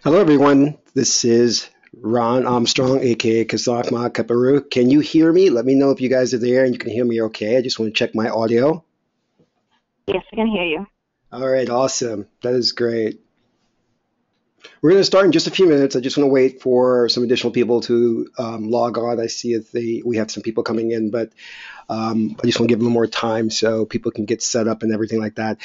Hello, everyone. This is Ron Armstrong, aka Kazakma Kaparu. Can you hear me? Let me know if you guys are there and you can hear me okay. I just want to check my audio. Yes, I can hear you. All right, awesome. That is great. We're going to start in just a few minutes. I just want to wait for some additional people to log on. I see if we have some people coming in, but I just want to give a little more time so people can get set up and everything like that.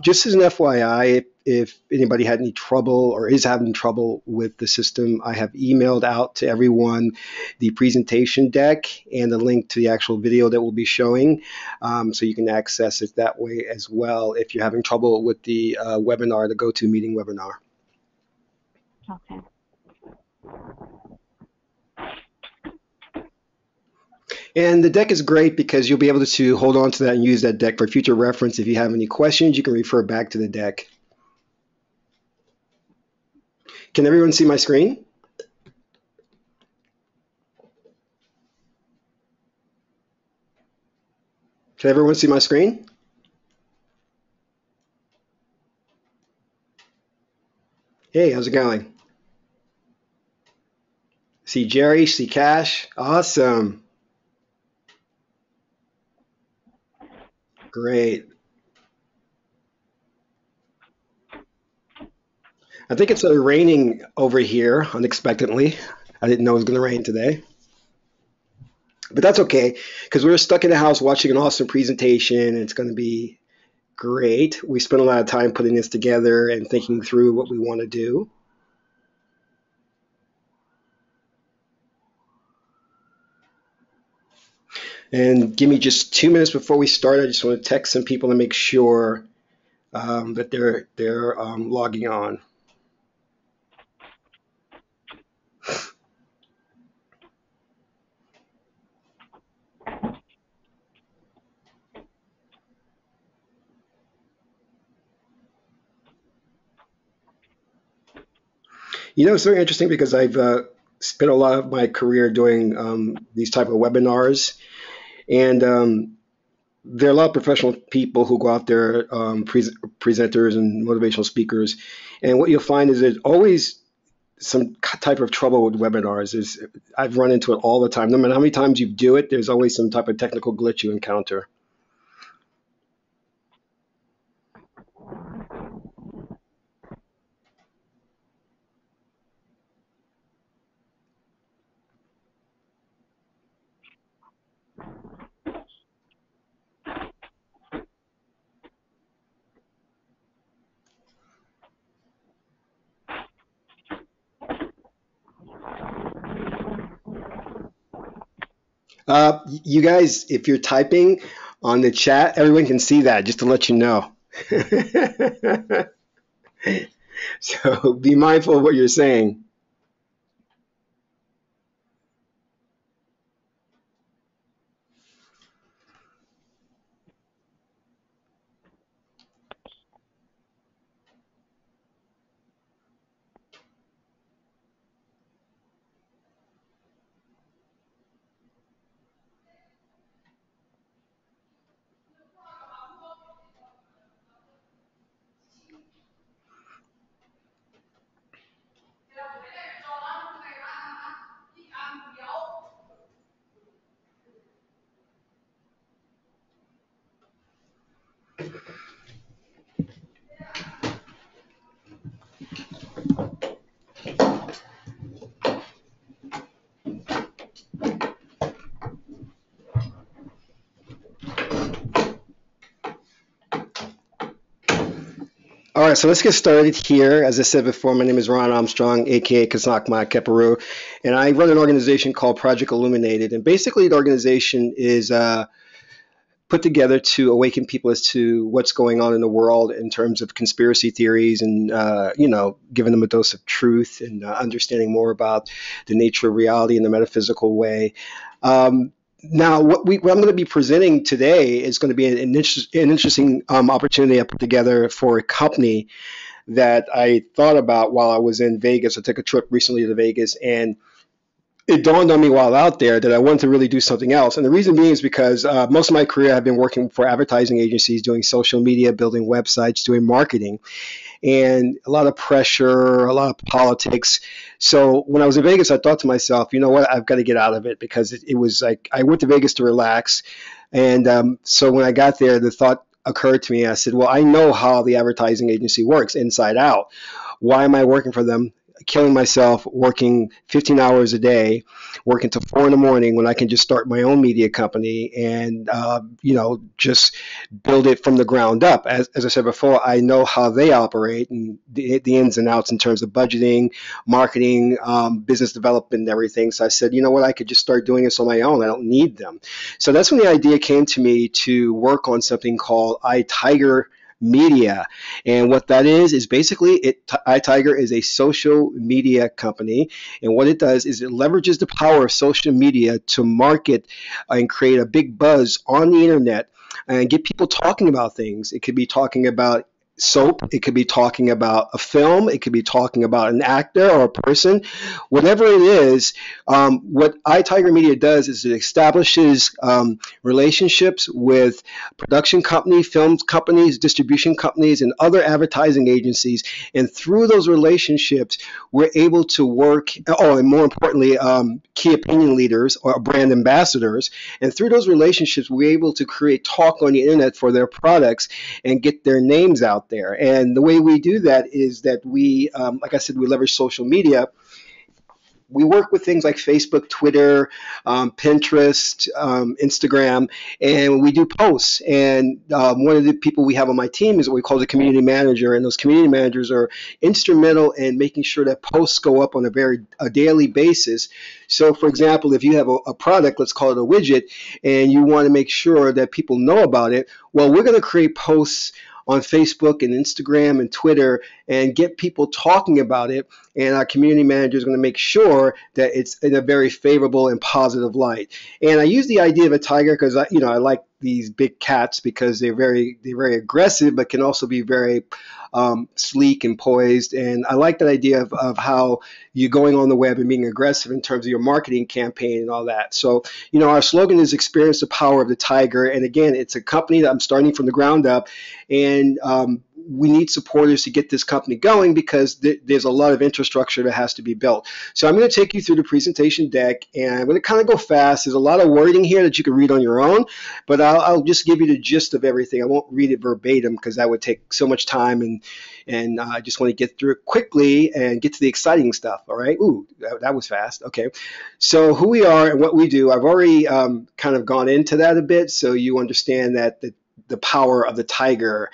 Just as an FYI, if anybody had any trouble or is having trouble with the system, I have emailed out to everyone the presentation deck and the link to the actual video that we'll be showing, so you can access it that way as well if you're having trouble with the webinar, the GoToMeeting webinar. Okay. And the deck is great because you'll be able to hold on to that and use that deck for future reference. If you have any questions, you can refer back to the deck. Can everyone see my screen? Can everyone see my screen? Hey, how's it going? See Jerry, see Cash. Awesome. Great. I think it's raining over here unexpectedly. I didn't know it was going to rain today. But that's okay because we're stuck in the house watching an awesome presentation. And it's going to be great. We spent a lot of time putting this together and thinking through what we want to do. And give me just 2 minutes before we start. I just want to text some people to make sure that they're logging on. You know, it's very interesting because I've spent a lot of my career doing these type of webinars, and there are a lot of professional people who go out there, presenters and motivational speakers, and what you'll find is there's always some type of trouble with webinars. I've run into it all the time. No matter how many times you do it, there's always some type of technical glitch you encounter. You guys, if you're typing on the chat, everyone can see that, just to let you know. So be mindful of what you're saying. All right, so let's get started here. As I said before, my name is Ron Armstrong, aka Kazakma Keperu, and I run an organization called Project Illuminated. And basically, the organization is put together to awaken people as to what's going on in the world in terms of conspiracy theories and, giving them a dose of truth and understanding more about the nature of reality in the metaphysical way. Now, what I'm going to be presenting today is going to be an interesting opportunity I put together for a company that I thought about while I was in Vegas. I took a trip recently to Vegas, and it dawned on me while out there that I wanted to really do something else. And the reason being is because most of my career I've been working for advertising agencies, doing social media, building websites, doing marketing. and a lot of pressure, a lot of politics. So when I was in Vegas, I thought to myself, you know what, I've got to get out of it, because it was like I went to Vegas to relax. And so when I got there, the thought occurred to me. I said, well, I know how the advertising agency works inside out. Why am I working for them? Killing myself, working 15 hours a day, working till 4 in the morning, when I can just start my own media company and just build it from the ground up. As I said before, I know how they operate and the ins and outs in terms of budgeting, marketing, business development, and everything. So I said, you know what, I could just start doing this on my own. I don't need them. So that's when the idea came to me to work on something called iTiger Media. And what that is basically iTiger is a social media company. And what it does is it leverages the power of social media to market and create a big buzz on the internet and get people talking about things. It could be talking about soap, it could be talking about a film, it could be talking about an actor or a person, whatever it is. What iTiger Media does is it establishes relationships with production companies, film companies, distribution companies, and other advertising agencies. And through those relationships, we're able to work, and more importantly, key opinion leaders or brand ambassadors. And through those relationships, we're able to create talk on the internet for their products and get their names out there. And the way we do that is that we, like I said, we leverage social media. We work with things like Facebook, Twitter, Pinterest, Instagram, and we do posts. And one of the people we have on my team is what we call the community manager. And those community managers are instrumental in making sure that posts go up on a daily basis. So, for example, if you have a product, let's call it a widget, and you want to make sure that people know about it, well, we're going to create posts on Facebook and Instagram and Twitter and get people talking about it. And our community manager is going to make sure that it's in a very favorable and positive light. And I use the idea of a tiger because I like these big cats because they're very aggressive, but can also be very sleek and poised. And I like that idea of how you're going on the web and being aggressive in terms of your marketing campaign and all that. So, our slogan is experience the power of the tiger. And again, it's a company that I'm starting from the ground up. And we need supporters to get this company going because there's a lot of infrastructure that has to be built. So I'm going to take you through the presentation deck, and I'm going to kind of go fast. There's a lot of wording here that you can read on your own, but I'll just give you the gist of everything. I won't read it verbatim because that would take so much time, and I just want to get through it quickly and get to the exciting stuff. All right. Ooh, that was fast. Okay. So who we are and what we do, I've already kind of gone into that a bit, so you understand that the power of the tiger.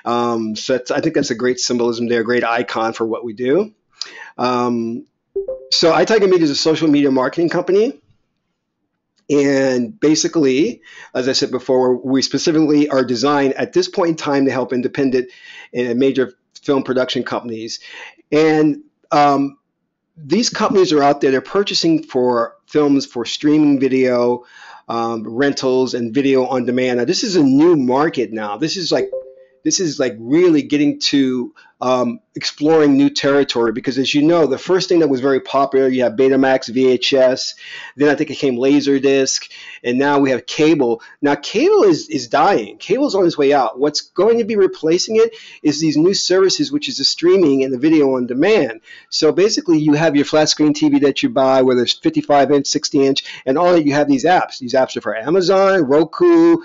So I think that's a great symbolism there, a great icon for what we do. So iTiger Media is a social media marketing company. And basically, as I said before, we specifically are designed at this point in time to help independent and major film production companies. And these companies are out there, they're purchasing for films for streaming video, rentals, and video on demand. Now, this is a new market now. This is like really getting to exploring new territory because, as you know, the first thing that was very popular, you have Betamax, VHS, then I think it came Laserdisc, and now we have cable. Now, cable is dying. Cable is on its way out. What's going to be replacing it is these new services, which is the streaming and the video on demand. So basically, you have your flat screen TV that you buy, whether it's 55-inch, 60-inch, and all that, you have these apps. These apps are for Amazon, Roku,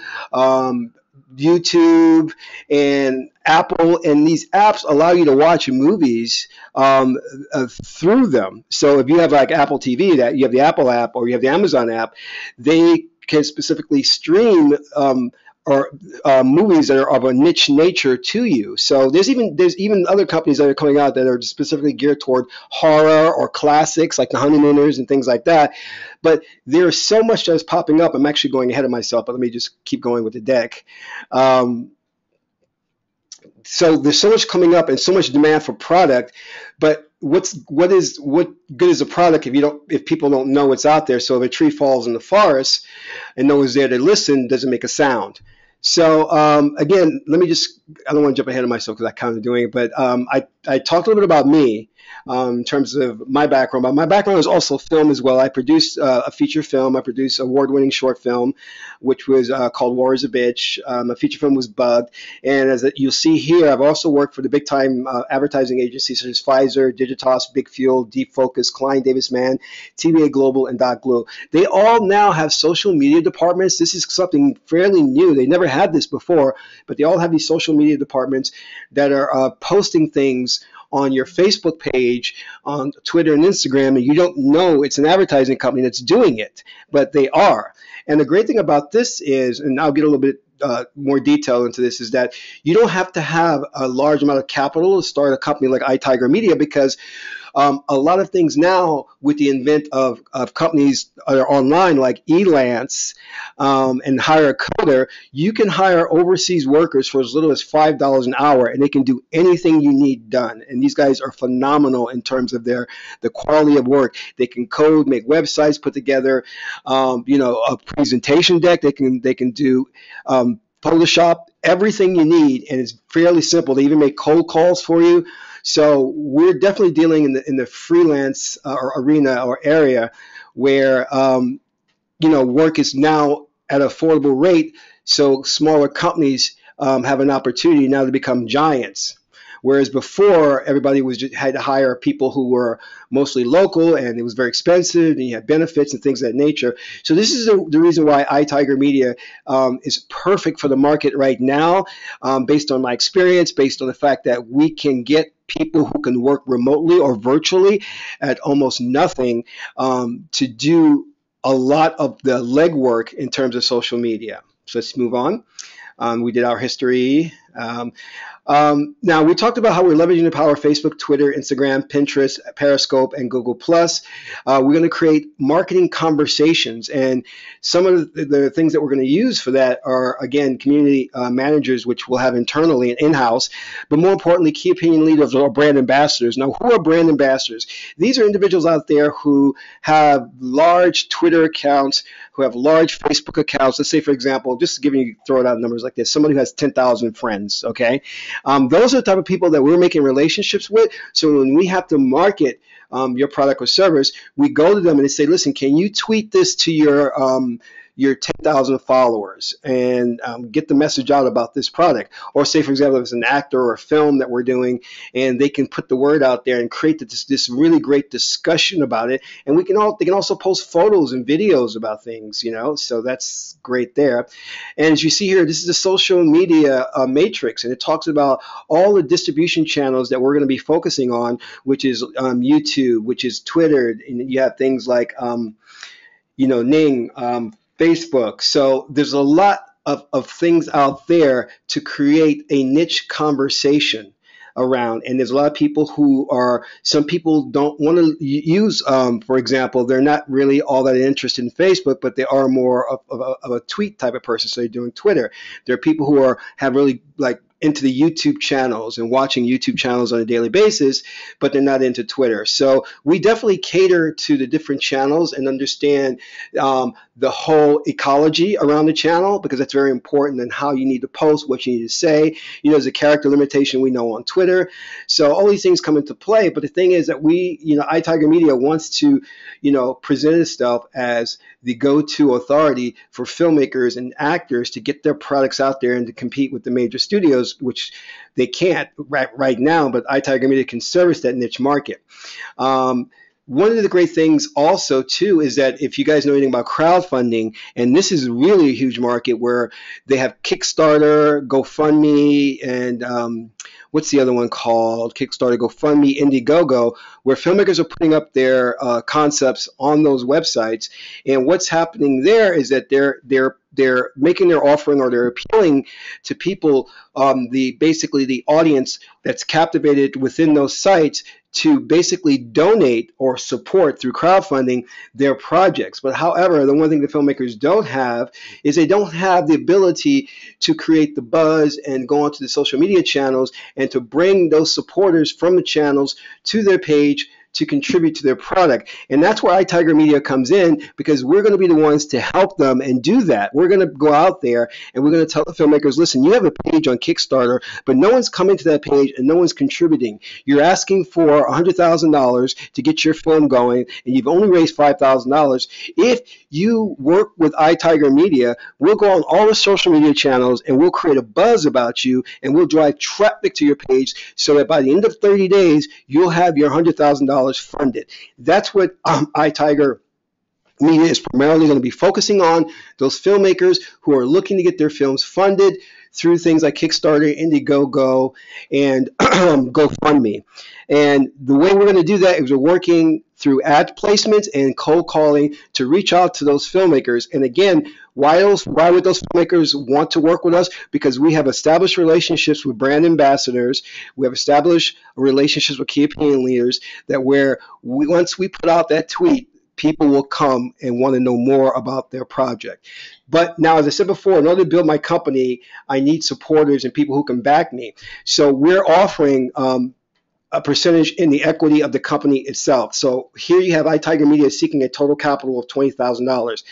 YouTube, and Apple, and these apps allow you to watch movies through them. So if you have like Apple TV, that you have the Apple app or you have the Amazon app, they can specifically stream or movies that are of a niche nature to you. So there's even other companies that are coming out that are specifically geared toward horror or classics like The Honeymooners and things like that. But there's so much that's popping up. I'm actually going ahead of myself, but let me just keep going with the deck. So there's so much coming up and so much demand for product, but what good is a product if people don't know what's out there? So if a tree falls in the forest and no one's there to listen, doesn't make a sound. So again, I don't want to jump ahead of myself because I'm kind of doing it, but I talked a little bit about me. in terms of my background. But my background is also film as well. I produced a feature film. I produced award-winning short film, which was called War is a Bitch. A feature film was Bugged. And as you'll see here, I've also worked for the big-time advertising agencies such as Pfizer, Digitas, Big Fuel, Deep Focus, Klein Davis Mann, TVA Global, and Dot Glue. They all now have social media departments. This is something fairly new. They never had this before, but they all have these social media departments that are posting things on your Facebook page, on Twitter and Instagram, and you don't know it's an advertising company that's doing it, but they are. And the great thing about this is, and I'll get a little bit more detail into this, is that you don't have to have a large amount of capital to start a company like iTiger Media, because a lot of things now with the invent of companies that are online like Elance and Hire a Coder, you can hire overseas workers for as little as $5 an hour, and they can do anything you need done. And these guys are phenomenal in terms of the quality of work. They can code, make websites, put together a presentation deck. They can do Photoshop, everything you need, and it's fairly simple. They even make cold calls for you. So we're definitely dealing in the freelance arena or area where work is now at an affordable rate. So smaller companies have an opportunity now to become giants. Whereas before, everybody had to hire people who were mostly local, and it was very expensive, and you had benefits and things of that nature. So this is the reason why iTiger Media is perfect for the market right now, based on my experience, based on the fact that we can get people who can work remotely or virtually at almost nothing to do a lot of the legwork in terms of social media. So let's move on. We did our history. Now, we talked about how we're leveraging the power of Facebook, Twitter, Instagram, Pinterest, Periscope, and Google+. We're going to create marketing conversations. And some of the things that we're going to use for that are, again, community managers, which we'll have internally and in-house. But more importantly, key opinion leaders or brand ambassadors. Now, who are brand ambassadors? These are individuals out there who have large Twitter accounts, who have large Facebook accounts. Let's say, for example, just giving you, throw out numbers like this, someone who has 10,000 friends, okay? Those are the type of people that we're making relationships with. So when we have to market your product or service, we go to them and they say, listen, can you tweet this to your 10,000 followers and get the message out about this product? Or say, for example, if it's an actor or a film that we're doing, and they can put the word out there and create this really great discussion about it. And they can also post photos and videos about things, so that's great there. And as you see here, this is the social media matrix, and it talks about all the distribution channels that we're going to be focusing on, which is YouTube, which is Twitter, and you have things like Ning, Facebook. So there's a lot of things out there to create a niche conversation around. And there's a lot of people some people don't want to use, for example, they're not really all that interested in Facebook, but they are more of a tweet type of person. So they're doing Twitter. There are people who have really into the YouTube channels and watching YouTube channels on a daily basis, but they're not into Twitter. So we definitely cater to the different channels and understand the whole ecology around the channel, because that's very important, and how you need to post, what you need to say. There's a character limitation we know on Twitter. So all these things come into play. But the thing is that iTiger Media wants to, present itself as the go-to authority for filmmakers and actors to get their products out there and to compete with the major studios, which they can't right now, but iTiger Media can service that niche market. One of the great things also, too, is that if you guys know anything about crowdfunding, and this is really a huge market where they have Kickstarter, GoFundMe, and what's the other one called? Kickstarter, GoFundMe, Indiegogo, where filmmakers are putting up their concepts on those websites. And what's happening there is that they're making their offering, or they're appealing to people, basically the audience that's captivated within those sites, to basically donate or support through crowdfunding their projects. But however, the one thing the filmmakers don't have is they don't have the ability to create the buzz and go onto the social media channels and to bring those supporters from the channels to their page to contribute to their product. And that's where iTiger Media comes in, because we're going to be the ones to help them and do that. We're going to go out there and we're going to tell the filmmakers, listen, you have a page on Kickstarter, but no one's coming to that page and no one's contributing. You're asking for $100,000 to get your film going, and you've only raised $5,000. If you work with iTiger Media, we'll go on all the social media channels and we'll create a buzz about you, and we'll drive traffic to your page so that by the end of 30 days, you'll have your $100,000 funded. That's what iTiger Media is primarily going to be focusing on, those filmmakers who are looking to get their films funded through things like Kickstarter, Indiegogo, and GoFundMe. And the way we're going to do that is we're working through ad placements and cold calling to reach out to those filmmakers. And again, why would those filmmakers want to work with us? Because we have established relationships with brand ambassadors. We have established relationships with key opinion leaders that once we put out that tweet, people will come and want to know more about their project. But now, as I said before, in order to build my company, I need supporters and people who can back me. So we're offering a percentage in the equity of the company itself. So here you have iTiger Media seeking a total capital of $20,000.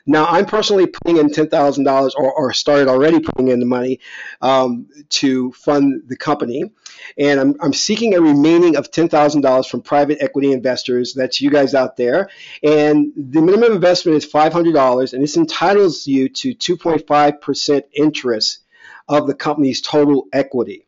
Now, I'm personally putting in $10,000 or started already putting in the money to fund the company. And I'm seeking a remaining of $10,000 from private equity investors. That's you guys out there. And the minimum investment is $500, and this entitles you to 2.5% interest of the company's total equity.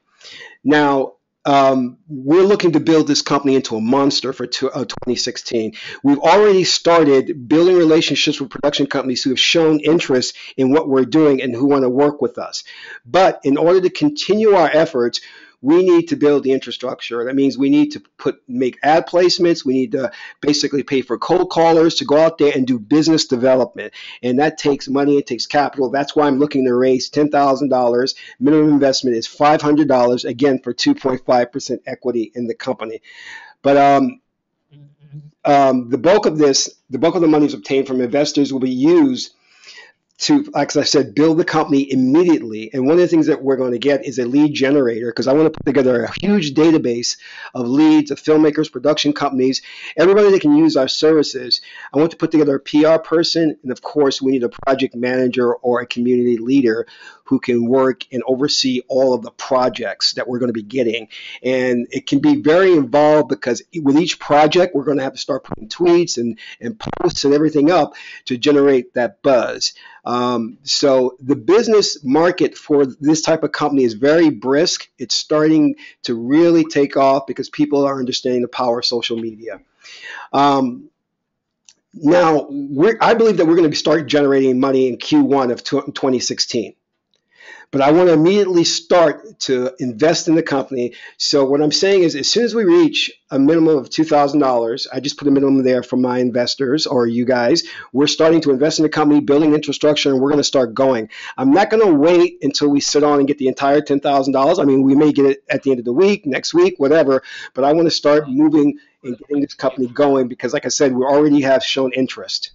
Now, we're looking to build this company into a monster for 2016. We've already started building relationships with production companies who have shown interest in what we're doing and who want to work with us. But in order to continue our efforts, we need to build the infrastructure. That means we need to make ad placements. We need to basically pay for cold callers to go out there and do business development. And that takes money. It takes capital. That's why I'm looking to raise $10,000. Minimum investment is $500, again, for 2.5% equity in the company. But the bulk of the money is obtained from investors will be used to, like I said, build the company immediately. And one of the things that we're going to get is a lead generator, because I want to put together a huge database of leads, of filmmakers, production companies, everybody that can use our services. I want to put together a PR person, and of course, we need a project manager or a community leader who can work and oversee all of the projects that we're going to be getting. And it can be very involved, because with each project, we're going to have to start putting tweets and posts and everything up to generate that buzz. So the business market for this type of company is very brisk. It's starting to really take off because people are understanding the power of social media. Now, I believe that we're going to start generating money in Q1 of 2016. But I want to immediately start to invest in the company. So what I'm saying is, as soon as we reach a minimum of $2,000, I just put a minimum there for my investors or you guys, we're starting to invest in the company, building infrastructure, and we're going to start going. I'm not going to wait until we sit on and get the entire $10,000. I mean, we may get it at the end of the week, next week, whatever, but I want to start moving and getting this company going because, like I said, we already have shown interest.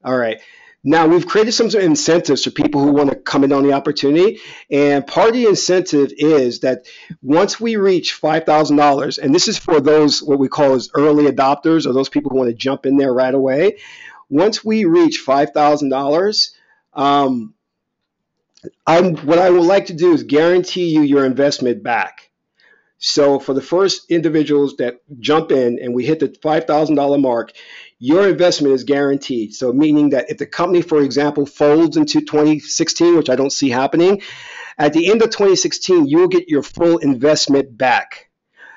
All right. Now, we've created some incentives for people who want to come in on the opportunity. And part of the incentive is that once we reach $5,000, and this is for those what we call as early adopters, or those people who want to jump in there right away. Once we reach $5,000, what I would like to do is guarantee you your investment back. So for the first individuals that jump in and we hit the $5,000 mark, your investment is guaranteed. So meaning that if the company, for example, folds into 2016, which I don't see happening, at the end of 2016, you will get your full investment back.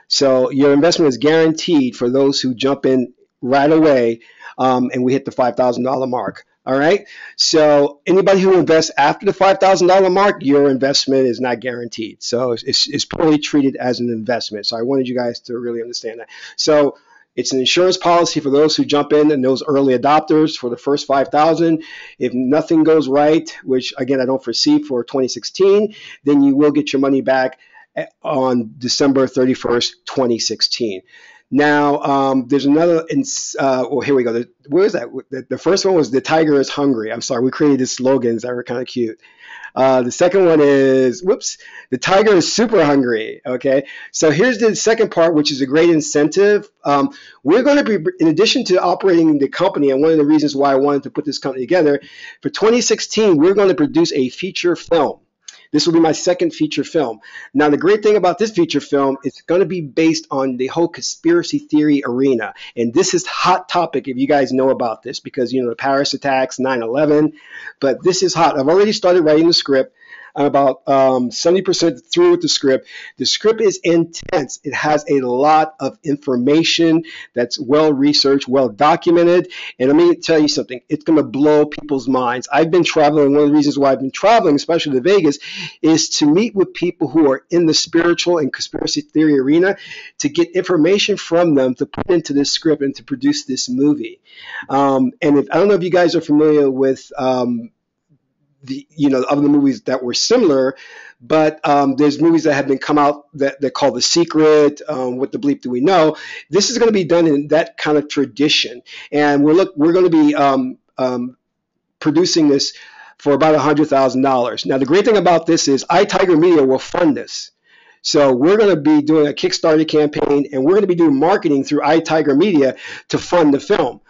So your investment is guaranteed for those who jump in right away and we hit the $5,000 mark. All right. So anybody who invests after the $5,000 mark, your investment is not guaranteed. So it's purely treated as an investment. So I wanted you guys to really understand that. So it's an insurance policy for those who jump in and those early adopters for the first 5,000. If nothing goes right, which again I don't foresee for 2016, then you will get your money back on December 31st, 2016. Now, there's another. Well, here we go. Where is that? The first one was "The Tiger is Hungry." I'm sorry, we created these slogans that were kind of cute. The second one is, whoops, "The Tiger is Super Hungry." Okay, so here's the second part, which is a great incentive. We're going to be, in addition to operating the company, and one of the reasons why I wanted to put this company together, for 2016, we're going to produce a feature film. This will be my second feature film. Now, the great thing about this feature film is it's going to be based on the whole conspiracy theory arena. And this is hot topic if you guys know about this because, the Paris attacks, 9/11. But this is hot. I've already started writing the script. I'm about 70% through with the script. The script is intense. It has a lot of information that's well researched, well documented. And let me tell you something. It's going to blow people's minds. I've been traveling. One of the reasons why I've been traveling, especially to Vegas, is to meet with people who are in the spiritual and conspiracy theory arena to get information from them to put into this script and to produce this movie. And I don't know if you guys are familiar with other movies that were similar, but there's movies that have been come out that they're called The Secret. What the bleep do we know? This is going to be done in that kind of tradition, and we're going to be producing this for about $100,000. Now, the great thing about this is iTiger Media will fund this. So we're going to be doing a Kickstarter campaign, and we're going to be doing marketing through iTiger Media to fund the film.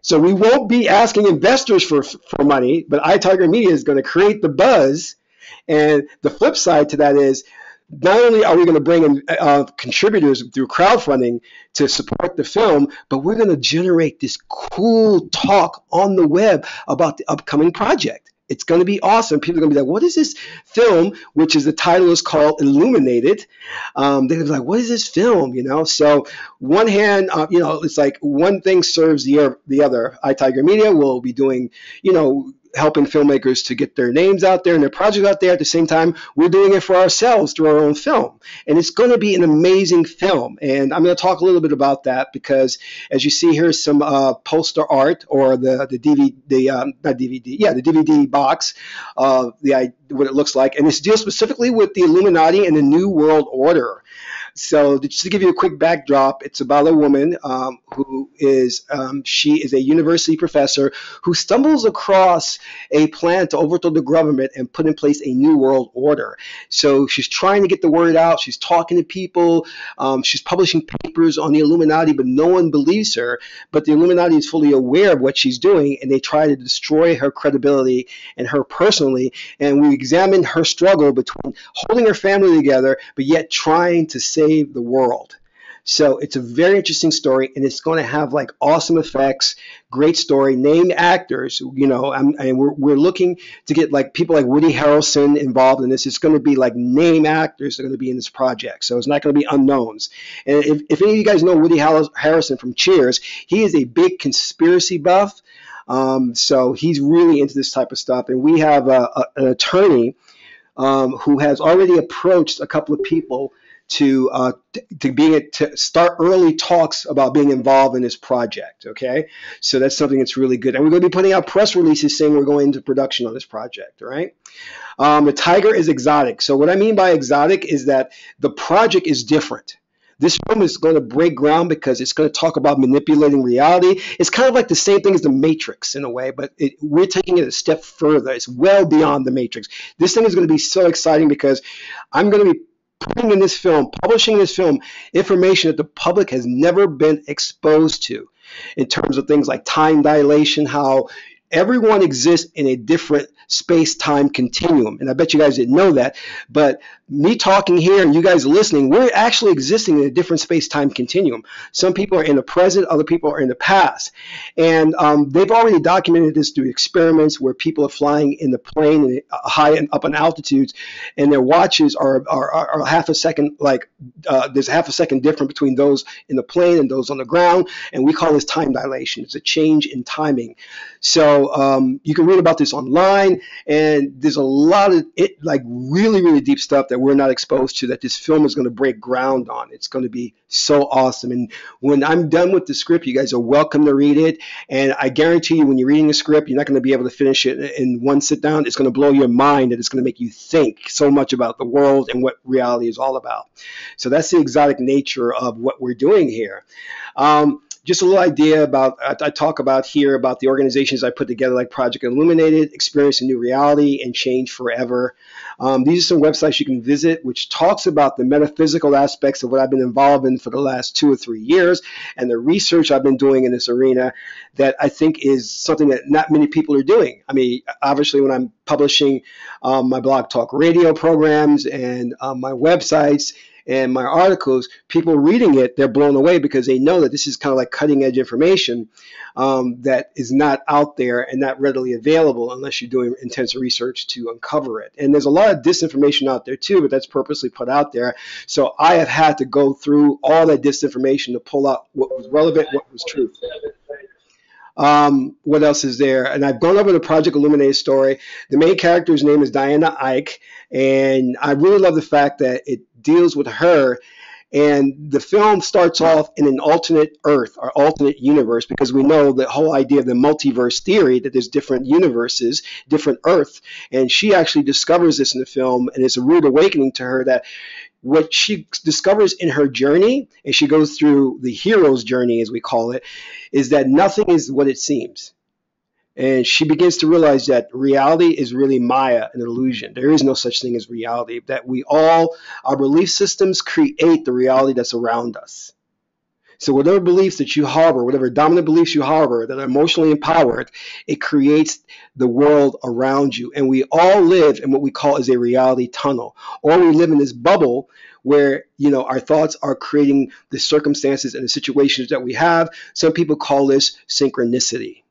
So we won't be asking investors for money, but iTiger Media is going to create the buzz. And the flip side to that is not only are we going to bring in contributors through crowdfunding to support the film, but we're going to generate this cool talk on the web about the upcoming project. It's going to be awesome. People are going to be like, what is this film? Which is the title is called Illuminated. They're going to be like, what is this film? So one hand, it's like one thing serves the other. iTiger Media will be doing, helping filmmakers to get their names out there and their projects out there. At the same time, we're doing it for ourselves through our own film. And it's going to be an amazing film. And I'm going to talk a little bit about that because, as you see here, some poster art or the DVD, not DVD, yeah, the DVD box, what it looks like. And this deals specifically with the Illuminati and the New World Order. So just to give you a quick backdrop, it's about a woman who is, she is a university professor who stumbles across a plan to overthrow the government and put in place a new world order. So she's trying to get the word out. She's talking to people. She's publishing papers on the Illuminati, but no one believes her. But the Illuminati is fully aware of what she's doing, and they try to destroy her credibility and her personally. And we examine her struggle between holding her family together, but yet trying to save the world. So it's a very interesting story, and it's going to have like awesome effects, great story, named actors, and we're looking to get like people like Woody Harrelson involved in this. It's going to be like name actors that are going to be in this project. So it's not going to be unknowns. And if any of you guys know Woody Harrelson from Cheers, he is a big conspiracy buff. So he's really into this type of stuff. And we have an attorney who has already approached a couple of people to start early talks about being involved in this project. Okay, so that's something that's really good, and we're going to be putting out press releases saying we're going into production on this project. All right. The tiger is exotic. So what I mean by exotic is that the project is different. This film is going to break ground because it's going to talk about manipulating reality. It's kind of like the same thing as The Matrix in a way, but we're taking it a step further. It's well beyond The Matrix. This thing is going to be so exciting because I'm going to be putting in this film, publishing this film, information that the public has never been exposed to in terms of things like time dilation, how everyone exists in a different space-time continuum. And I bet you guys didn't know that. But me talking here and you guys listening, we're actually existing in a different space-time continuum. Some people are in the present, other people are in the past. And they've already documented this through experiments where people are flying in the plane high and up in altitudes, and their watches are half a second, there's half a second different between those in the plane and those on the ground. And we call this time dilation. It's a change in timing. So So you can read about this online, and there's a lot of it, like really, really deep stuff that we're not exposed to, that this film is going to break ground on. It's going to be so awesome. And when I'm done with the script, you guys are welcome to read it. And I guarantee you, when you're reading the script, you're not going to be able to finish it in one sit down. It's going to blow your mind, and it's going to make you think so much about the world and what reality is all about. So that's the exotic nature of what we're doing here. Just a little idea about, I talk about here about the organizations I put together, like Project Illuminated, Experience a New Reality, and Change Forever. These are some websites you can visit, which talks about the metaphysical aspects of what I've been involved in for the last 2 or 3 years, and the research I've been doing in this arena that I think is something that not many people are doing. I mean, obviously, when I'm publishing my blog talk radio programs and my websites and my articles, people reading it, they're blown away because they know that this is kind of like cutting edge information that is not out there and not readily available unless you're doing intensive research to uncover it. And there's a lot of disinformation out there too, but that's purposely put out there. So I have had to go through all that disinformation to pull out what was relevant, what was truth. What else is there? And I've gone over the Project Illuminated story. The main character's name is Diana Ike, and I really love the fact that it deals with her. And the film starts off in an alternate Earth or alternate universe, because we know the whole idea of the multiverse theory, that there's different universes, different Earth. And she actually discovers this in the film, and it's a rude awakening to her that what she discovers in her journey, and she goes through the hero's journey, as we call it, is that nothing is what it seems. And she begins to realize that reality is really Maya, an illusion. There is no such thing as reality, that we all, our belief systems create the reality that's around us. So whatever beliefs that you harbor, whatever dominant beliefs you harbor that are emotionally empowered, it creates the world around you. And we all live in what we call as a reality tunnel, or we live in this bubble where, our thoughts are creating the circumstances and the situations that we have. Some people call this synchronicity.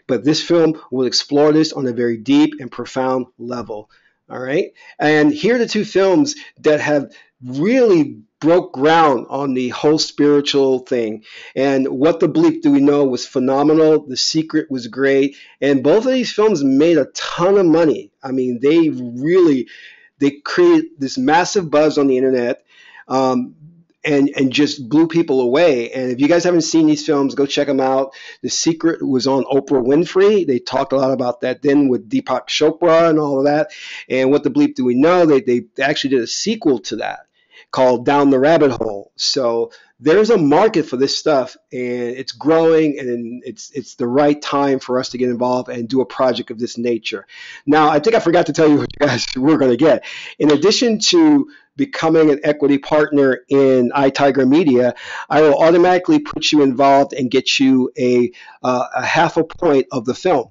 But this film will explore this on a very deep and profound level. All right. And here are the two films that have really broke ground on the whole spiritual thing. And What the Bleep Do We Know was phenomenal. The Secret was great. And both of these films made a ton of money. I mean, they created this massive buzz on the internet. And just blew people away. And if you guys haven't seen these films, go check them out. The Secret was on Oprah Winfrey. They talked a lot about that then with Deepak Chopra and all of that. And What the Bleep Do We Know? They actually did a sequel to that called Down the Rabbit Hole. So there's a market for this stuff, and it's growing, and it's the right time for us to get involved and do a project of this nature. Now, I think I forgot to tell you what you guys were going to get. In addition to becoming an equity partner in iTiger Media, I will automatically put you involved and get you a half a point of the film.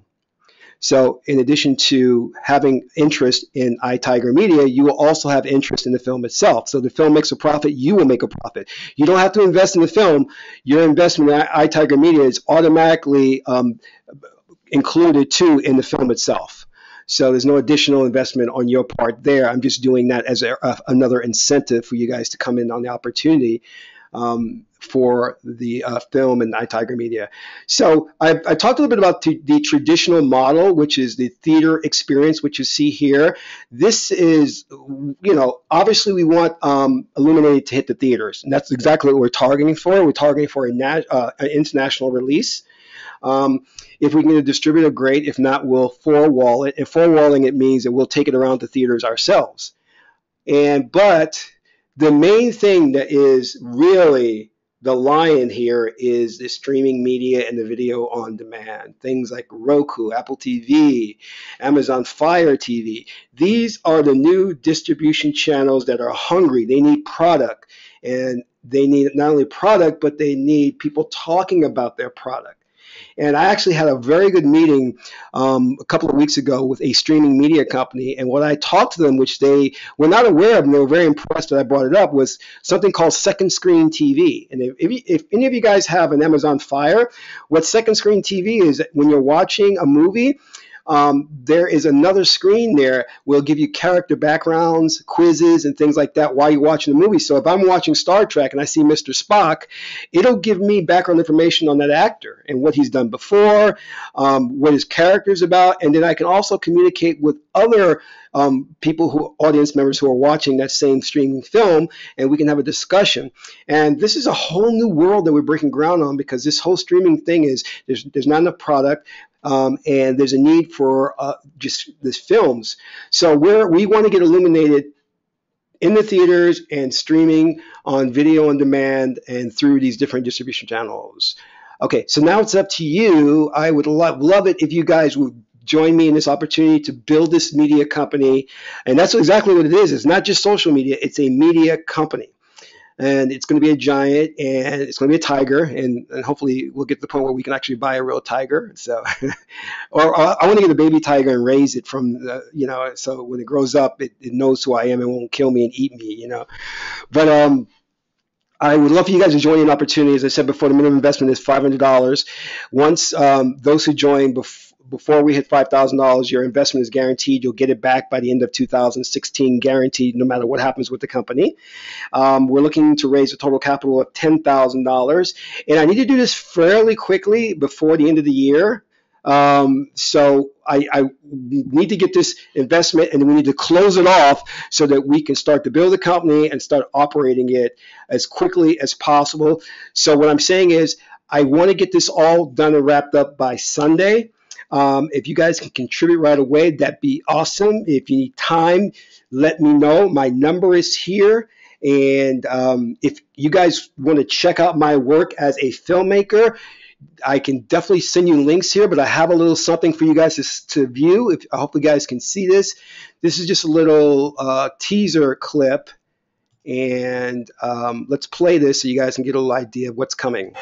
So in addition to having interest in iTiger Media, you will also have interest in the film itself. So the film makes a profit, you will make a profit. You don't have to invest in the film. Your investment in iTiger Media is automatically included too in the film itself. So there's no additional investment on your part there. I'm just doing that as another incentive for you guys to come in on the opportunity for the film and iTiger Media. So I talked a little bit about the traditional model, which is the theater experience, which you see here. This is, obviously we want Illuminated to hit the theaters, and that's exactly what we're targeting for. We're targeting for an international release. If we can get a distributor, great. If not, we'll four-wall it. And four-walling it means that we'll take it around to theaters ourselves. But the main thing that is really the lion here is the streaming media and the video on demand. Things like Roku, Apple TV, Amazon Fire TV. These are the new distribution channels that are hungry. They need product. And they need not only product, but they need people talking about their product. And I actually had a very good meeting a couple of weeks ago with a streaming media company. And what I talked to them, which they were not aware of, and they were very impressed that I brought it up, was something called second screen TV. And if any of you guys have an Amazon Fire, what second screen TV is, when you're watching a movie, there is another screen there. We'll give you character backgrounds, quizzes, and things like that while you're watching the movie. So if I'm watching Star Trek and I see Mr. Spock, it'll give me background information on that actor and what he's done before, what his character is about, and then I can also communicate with other people, audience members who are watching that same streaming film, and we can have a discussion. And this is a whole new world that we're breaking ground on, because this whole streaming thing is there's not enough product. And there's a need for just these films. So we want to get Illuminated in the theaters and streaming on video on demand and through these different distribution channels. Okay, so now it's up to you. I would love it if you guys would join me in this opportunity to build this media company. And that's exactly what it is. It's not just social media, it's a media company. And it's going to be a giant, and it's going to be a tiger, and hopefully we'll get to the point where we can actually buy a real tiger. So, or I want to get a baby tiger and raise it from, so when it grows up, it knows who I am and won't kill me and eat me, But I would love for you guys to join in opportunity. As I said before, the minimum investment is $500. Once those who join before we hit $5,000, your investment is guaranteed. You'll get it back by the end of 2016, guaranteed, no matter what happens with the company. We're looking to raise a total capital of $10,000, and I need to do this fairly quickly before the end of the year. So I need to get this investment, and we need to close it off so that we can start to build a company and start operating it as quickly as possible. So what I'm saying is I want to get this all done and wrapped up by Sunday. If you guys can contribute right away, that'd be awesome. If you need time, let me know. My number is here. And if you guys want to check out my work as a filmmaker, I can definitely send you links here, but I have a little something for you guys to view. I hope you guys can see this. This is just a little teaser clip. And let's play this so you guys can get a little idea of what's coming.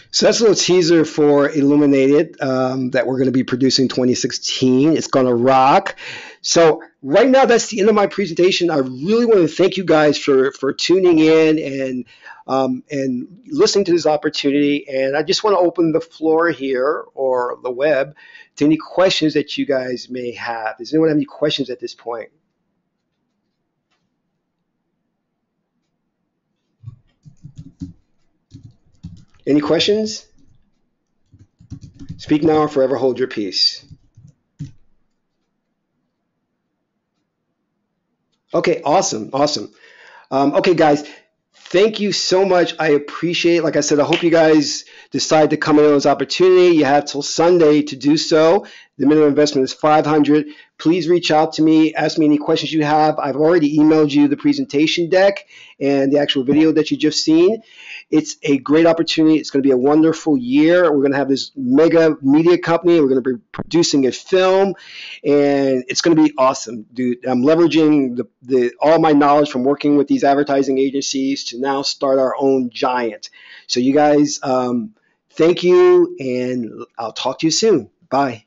So that's a little teaser for Illuminated that we're going to be producing 2016. It's going to rock. So right now, that's the end of my presentation. I really want to thank you guys for tuning in and listening to this opportunity. And I just want to open the floor here, or the web, to any questions that you guys may have. Does anyone have any questions at this point? Any questions? Speak now or forever hold your peace. Okay, awesome. Okay, guys, thank you so much. I appreciate it. Like I said, I hope you guys decide to come in on this opportunity. You have till Sunday to do so. The minimum investment is $500. Please reach out to me. Ask me any questions you have. I've already emailed you the presentation deck and the actual video that you just seen. It's a great opportunity. It's going to be a wonderful year. We're going to have this mega media company. We're going to be producing a film, and it's going to be awesome, dude. I'm leveraging all my knowledge from working with these advertising agencies to now start our own giant. So you guys, thank you, and I'll talk to you soon. Bye.